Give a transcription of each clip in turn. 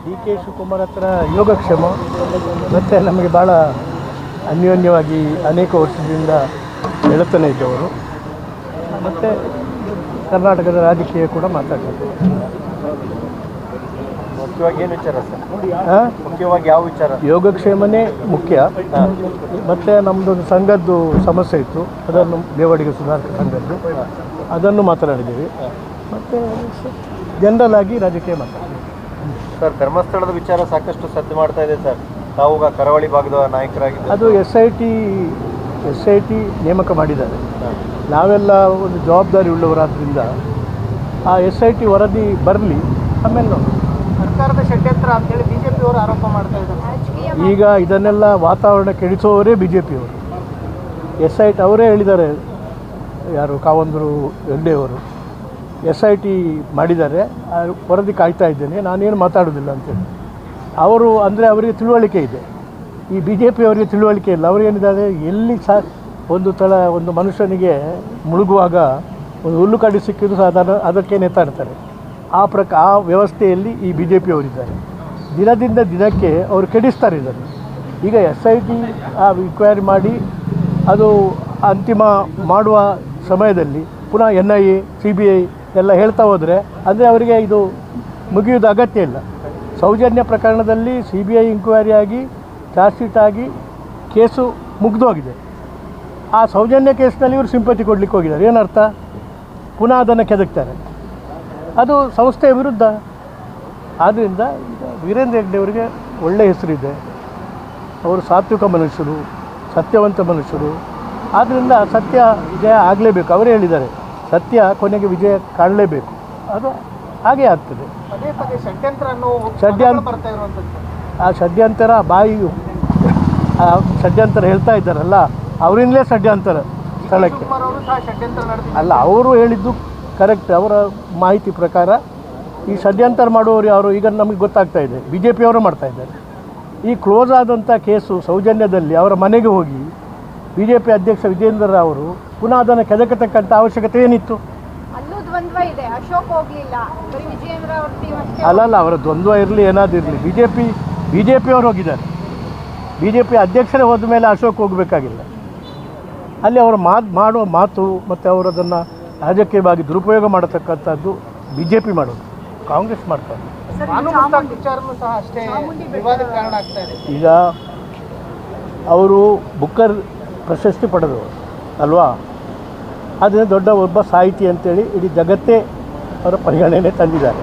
D K Shivakumar ಹತ್ರ ಯೋಗಕ್ಷೇಮ ಮತ್ತು ನಮಗೆ ಭಾಳ ಅನ್ಯೋನ್ಯವಾಗಿ ಅನೇಕ ವರ್ಷದಿಂದ ಗೆಳತನ ಇದ್ದವರು ಮತ್ತು ಕರ್ನಾಟಕದ ರಾಜಕೀಯ ಕೂಡ ಮಾತಾಡ್ತಾರೆ. ಮುಖ್ಯವಾಗಿ ಏನು ವಿಚಾರ ಸರ್? ಮುಖ್ಯವಾಗಿ ಯಾವ ವಿಚಾರ? ಯೋಗಕ್ಷೇಮನೇ ಮುಖ್ಯ. ಮತ್ತು ನಮ್ಮದೊಂದು ಸಂಘದ್ದು ಸಮಸ್ಯೆ ಇತ್ತು, ಅದನ್ನು ದೇವಾಡಿಗ ಸುಧಾರಕ ಸಂಘದ್ದು, ಅದನ್ನು ಮಾತನಾಡಿದ್ದೀವಿ. ಮತ್ತು ಜನರಲ್ ಆಗಿ ರಾಜಕೀಯ ಮಾತಾಡ್ತೀವಿ. ಸರ್, ಧರ್ಮಸ್ಥಳದ ವಿಚಾರ ಸಾಕಷ್ಟು ಸದ್ದು ಮಾಡ್ತಾ ಇದೆ ಸರ್. ತಾವು ಕರಾವಳಿ ಭಾಗದ ನಾಯಕರಾಗಿದ್ದು ಅದು ಎಸ್ ಐ ಟಿ ನೇಮಕ ಮಾಡಿದ್ದಾರೆ. ನಾವೆಲ್ಲ ಒಂದು ಜವಾಬ್ದಾರಿ ಉಳ್ಳವರಾದ್ದರಿಂದ ಆ ಎಸ್ ಐ ಟಿ ವರದಿ ಬರಲಿ, ಆಮೇಲೆ ನಾವು ಸರ್ಕಾರದ ಷಡ್ಯಂತ್ರ ಅಂತೇಳಿ BJP ಅವರು ಆರೋಪ ಮಾಡ್ತಾ ಇದ್ದಾರೆ. ಈಗ ಇದನ್ನೆಲ್ಲ ವಾತಾವರಣ ಕೆಡಿಸುವವರೇ BJP ಅವರು. ಎಸ್ ಐ ಟಿ ಅವರೇ ಹೇಳಿದ್ದಾರೆ, ಯಾರು ಕಾವಂದರು ಹೆಗ್ಡೆಯವರು SIT ಮಾಡಿದ್ದಾರೆ, ವರದಿ ಕಾಯ್ತಾ ಇದ್ದೇನೆ, ನಾನೇನು ಮಾತಾಡೋದಿಲ್ಲ ಅಂತೇಳಿ. ಅವರು ಅಂದರೆ ಅವರಿಗೆ ತಿಳುವಳಿಕೆ ಇದೆ, ಈ BJP ಅವರಿಗೆ ತಿಳುವಳಿಕೆ ಇಲ್ಲ. ಅವರೇನಿದ್ದಾರೆ, ಎಲ್ಲಿ ಒಂದು ಮನುಷ್ಯನಿಗೆ ಮುಳುಗುವಾಗ ಒಂದು ಹುಲ್ಲು ಕಡ್ಡಿ ಸಿಕ್ಕಿದ್ದು ಸಾಧಾರಣ ಅದಕ್ಕೆ ನೇತಾಡ್ತಾರೆ. ಆ ವ್ಯವಸ್ಥೆಯಲ್ಲಿ ಈ BJP ಅವರಿದ್ದಾರೆ. ದಿನದಿಂದ ದಿನಕ್ಕೆ ಅವರು ಕೆಡಿಸ್ತಾರೆ ಇದನ್ನು. ಈಗ SIT ಇನ್ಕ್ವೈರಿ ಮಾಡಿ ಅದು ಅಂತಿಮ ಮಾಡುವ ಸಮಯದಲ್ಲಿ ಪುನಃ NIA CBI ಎಲ್ಲ ಹೇಳ್ತಾ ಹೋದರೆ ಅಂದರೆ ಅವರಿಗೆ ಇದು ಮುಗಿಯೋದು ಅಗತ್ಯ ಇಲ್ಲ. ಸೌಜನ್ಯ ಪ್ರಕರಣದಲ್ಲಿ CBI ಇನ್ಕ್ವೈರಿ ಆಗಿ ಚಾರ್ಜ್ ಶೀಟ್ ಆಗಿ ಕೇಸು ಮುಗಿದೋಗಿದೆ. ಆ ಸೌಜನ್ಯ ಕೇಸ್ನಲ್ಲಿ ಇವರು ಸಿಂಪತಿ ಕೊಡಲಿಕ್ಕೆ ಹೋಗಿದ್ದಾರೆ. ಏನರ್ಥ? ಪುನಃ ಅದನ್ನು ಕೆದಕ್ತಾರೆ. ಅದು ಸಂಸ್ಥೆಯ ವಿರುದ್ಧ. ಆದ್ದರಿಂದ ಈಗ ವೀರೇಂದ್ರ ಹೆಗ್ಡೆ ಅವರಿಗೆ ಒಳ್ಳೆಯ ಹೆಸರಿದೆ. ಅವರು ಸಾತ್ವಿಕ ಮನುಷ್ಯರು, ಸತ್ಯವಂತ ಮನುಷ್ಯರು. ಆದ್ದರಿಂದ ಸತ್ಯ ವಿಜಯ ಆಗಲೇಬೇಕು. ಅವರೇ ಹೇಳಿದ್ದಾರೆ, ಸತ್ಯ ಕೊನೆಗೆ ವಿಜಯ ಕಾಣಲೇಬೇಕು. ಅದು ಹಾಗೇ ಆಗ್ತದೆ. ಪದೇ ಪದೇ ಷಡ್ಯಂತರ ಷಡ್ಯಂತರ ಹೇಳ್ತಾ ಇದ್ದಾರಲ್ಲ, ಅವರಿಂದಲೇ ಷಡ್ಯಂತರ ಸ್ಥಳಕ್ಕೆ ಅಲ್ಲ. ಅವರು ಹೇಳಿದ್ದು ಕರೆಕ್ಟ್. ಅವರ ಮಾಹಿತಿ ಪ್ರಕಾರ ಈ ಷಡ್ಯಂತರ ಮಾಡುವವರು ಯಾರು ಈಗ ನಮಗೆ ಗೊತ್ತಾಗ್ತಾ ಇದೆ, BJP ಅವರು ಮಾಡ್ತಾ ಇದ್ದಾರೆ. ಈ ಕ್ಲೋಸ್ ಆದಂಥ ಕೇಸು ಸೌಜನ್ಯದಲ್ಲಿ ಅವರ ಮನೆಗೆ ಹೋಗಿ BJP ಅಧ್ಯಕ್ಷ ವಿಜೇಂದ್ರ ಅವರು ಪುನಃ ಅದನ್ನು ಕೆದಕತಕ್ಕಂಥ ಅವಶ್ಯಕತೆ ಏನಿತ್ತು? ಅಲ್ಲಲ್ಲ, ಅವರ ದ್ವಂದ್ವ ಇರಲಿ ಏನಾದರೂ ಇರಲಿ, BJP ಅವರು ಹೋಗಿದ್ದಾರೆ. BJP ಅಧ್ಯಕ್ಷರೇ ಹೋದ ಮೇಲೆ ಅಶೋಕ್ ಹೋಗಬೇಕಾಗಿಲ್ಲ. ಅಲ್ಲಿ ಅವರು ಮಾಡುವ ಮಾತು ಮತ್ತು ಅವರು ಅದನ್ನು ರಾಜಕೀಯವಾಗಿ ದುರುಪಯೋಗ ಮಾಡತಕ್ಕಂಥದ್ದು BJP ಮಾಡೋದು, ಕಾಂಗ್ರೆಸ್ ಮಾಡ್ತಾರೆ. ಈಗ ಅವರು ಬುಕ್ಕರ್ ಪ್ರಶಸ್ತಿ ಪಡೆದವರು ಅಲ್ವಾ? ಅದನ್ನು ದೊಡ್ಡ ಒಬ್ಬ ಸಾಹಿತಿ ಅಂತೇಳಿ ಇಡೀ ಜಗತ್ತೇ ಅವರ ಪರಿಗಣನೆ ತಂದಿದ್ದಾರೆ.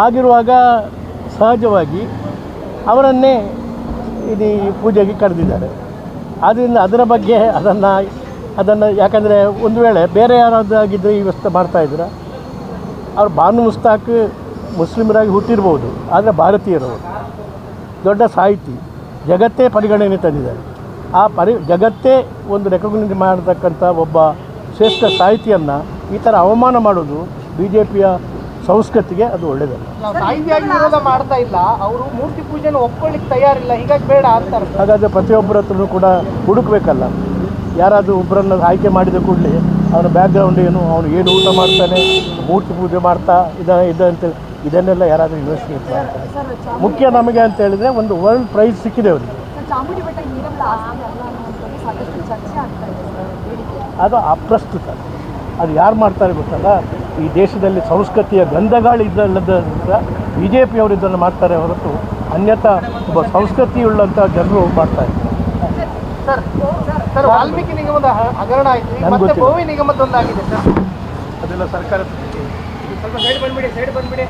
ಆಗಿರುವಾಗ ಸಹಜವಾಗಿ ಅವರನ್ನೇ ಇಡೀ ಪೂಜೆಗೆ ಕರೆದಿದ್ದಾರೆ. ಆದ್ದರಿಂದ ಅದರ ಬಗ್ಗೆ ಅದನ್ನು ಯಾಕಂದರೆ ಒಂದು ವೇಳೆ ಬೇರೆ ಯಾರಾದಾಗಿದ್ದರೆ ಈ ವ್ಯವಸ್ಥೆ ಮಾಡ್ತಾಯಿದ್ರೆ, ಅವ್ರು ಬಾನು ಮುಸ್ತಾಕ್ ಮುಸ್ಲಿಮರಾಗಿ ಹುಟ್ಟಿರ್ಬೋದು, ಆದರೆ ಭಾರತೀಯರವರು ದೊಡ್ಡ ಸಾಹಿತಿ, ಜಗತ್ತೇ ಪರಿಗಣನೆ ತಂದಿದ್ದಾರೆ. ಜಗತ್ತೇ ಒಂದು ರೆಕಗ್ನೈಸ್ ಮಾಡತಕ್ಕಂಥ ಒಬ್ಬ ಶ್ರೇಷ್ಠ ಸಾಹಿತಿಯನ್ನು ಈ ಥರ ಅವಮಾನ ಮಾಡೋದು BJPಯ ಸಂಸ್ಕೃತಿಗೆ ಅದು ಒಳ್ಳೆಯದಲ್ಲ. ಸಾಹಿತ್ಯವಾಗಿ ವಿರೋಧ ಮಾಡ್ತಾ ಇಲ್ಲ, ಅವರು ಮೂರ್ತಿ ಪೂಜೆನ ಒಪ್ಕೊಳ್ಳಿಕ್ಕೆ ತಯಾರಿಲ್ಲ, ಹೀಗಾಗಿ ಬೇಡ ಅಂತಾರೆ. ಹಾಗಾದರೆ ಪ್ರತಿಯೊಬ್ಬರ ಹತ್ರನೂ ಕೂಡ ಹುಡುಕಬೇಕಲ್ಲ. ಯಾರಾದರೂ ಒಬ್ಬರನ್ನು ಆಯ್ಕೆ ಮಾಡಿದ ಕೂಡಲೇ ಅವನ ಬ್ಯಾಕ್ಗ್ರೌಂಡ್ ಏನು, ಅವನು ಏನು ಊಟ ಮಾಡ್ತಾನೆ, ಮೂರ್ತಿ ಪೂಜೆ ಮಾಡ್ತಾ ಅಂತೇಳಿ ಇದನ್ನೆಲ್ಲ ಯಾರಾದರೂ ಇನ್ವೆಸ್ಟಿಗೇಟ್ ಮಾಡ್ತಾರೆ. ಮುಖ್ಯ ನಮಗೆ ಅಂತ ಹೇಳಿದರೆ ಒಂದು ವರ್ಲ್ಡ್ ಪ್ರೈಸ್ ಸಿಕ್ಕಿದೆ ಅವರಿಗೆ. ಅದು ಅಪ್ರಸ್ತುತ. ಅದು ಯಾರು ಮಾಡ್ತಾರೆ ಗೊತ್ತಲ್ಲ, ಈ ದೇಶದಲ್ಲಿ ಸಂಸ್ಕೃತಿಯ ಗಂಧಗಾಳಿ ಇದ್ದಲ್ಲದ BJP ಅವರು ಇದನ್ನು ಮಾಡ್ತಾರೆ ಹೊರತು ಅನ್ಯಥಾ ಒಬ್ಬ ಸಂಸ್ಕೃತಿಯುಳ್ಳಂಥ ಜನರು ಮಾಡ್ತಾರೆ. ಸರ್, ವಾಲ್ಮೀಕಿ ನಿಗಮದ ಹಗರಣ ಆಯಿತು, ಮತ್ತೆ ಗೋವಿ ನಿಗಮದೊಂದಾಗಿದೆ ಸರ್. ಅದೆಲ್ಲ ಸರ್ಕಾರ ಸ್ವಲ್ಪ ಸೈಡ್ ಬಂದ್ಬಿಡಿ.